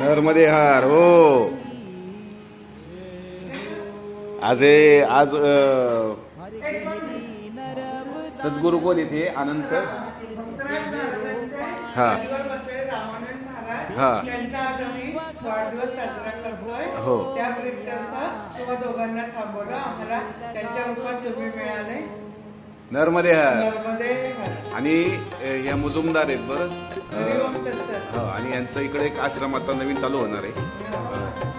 नर्मदे हार हो. आज सद्गुरु कोण इथे अनंत हा हा वाढदिवस साजरा करतोय. हो त्या तुम्हा दोघांना थांबवलं. आम्हाला त्यांच्या रूपात तुम्ही मिळाले. नर्मदे हार. नर्मदे आणि या मुजुमदार आहेत बरं. हो आणि यांचं इकडे एक आश्रम आता नवीन चालू होणार आहे.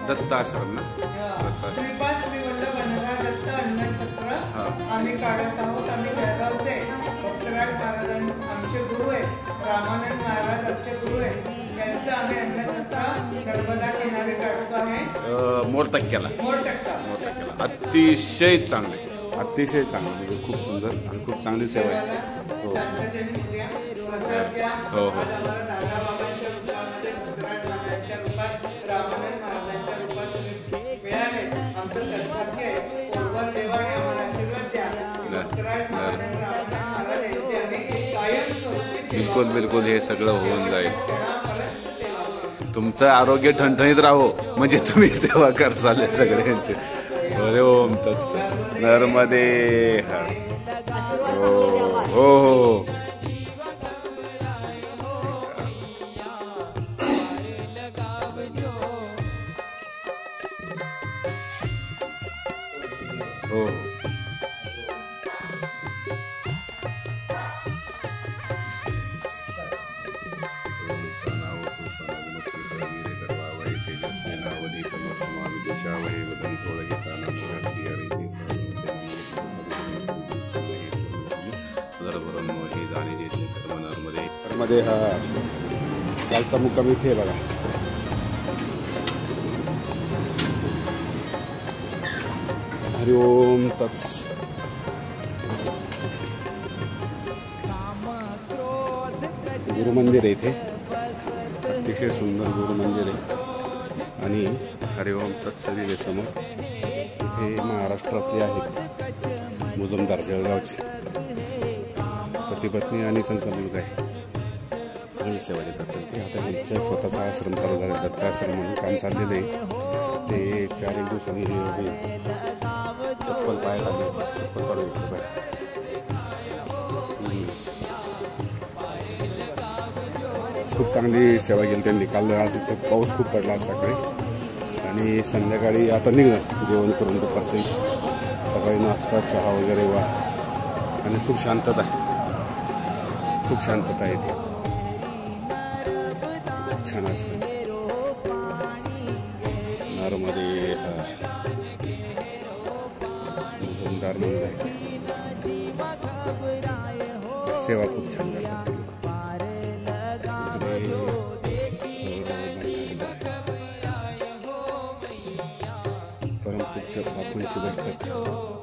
दत्त आश्रम ना. दत्त अन्नछत्र आम्ही काढत आहोत. आम्ही जळगावचे भक्तराज महाराज आमचे गुरु आहेत. रामानंद महाराज आमचे गुरु आहेत. त्यांचं आम्ही अन्नछत्र नर्मदा किनारी काढतो आहे. मोरटक्क्याला अतिशय चांगले म्हणजे खूप सुंदर आणि खूप चांगली सेवा आहे. हो हो हो बिलकुल बिलकुल हे सगळं होऊन जाईल. तुमचं आरोग्य ठणठणीत राहो म्हणजे तुम्ही सेवा करसाल सगळ्यांचे. अरे ओम तत्सत. नर्मदे हर. हो हो हो हो मध्ये हा कालचा मुक्काम इथे बघा. हरि ओम तत्स. गुरुमंदिर आहे इथे. अतिशय सुंदर गुरुमंदिर आहे. आणि हरि ओम तत्सरी समोर इथे महाराष्ट्रातले आहेत मुजुमदार जळगावचे पती पत्नी आणि त्यांचा मुलगा आहे. सगळी सेवा देतात. ते आता ह्यांचा स्वतःचा आश्रम चालू झाला. दत्त आश्रम म्हणून काम चाललेलं आहे. ते 4-1 दिवसांनी चप्पल पाय आले चप्पल काढून खूप चांगली सेवा केली त्यांनी. काल आज इथं पाऊस खूप पडला सकाळी आणि संध्याकाळी आता निघलं जेवण करून दुपारचं. सकाळी नाश्ता चहा वगैरे वा. आणि खूप शांतता आहे इथे. छान असतं. नर्मदे मुजुमदार म्हणून आहे. सेवा खूप छान करतात. परमपूज्य बापूंची बैठक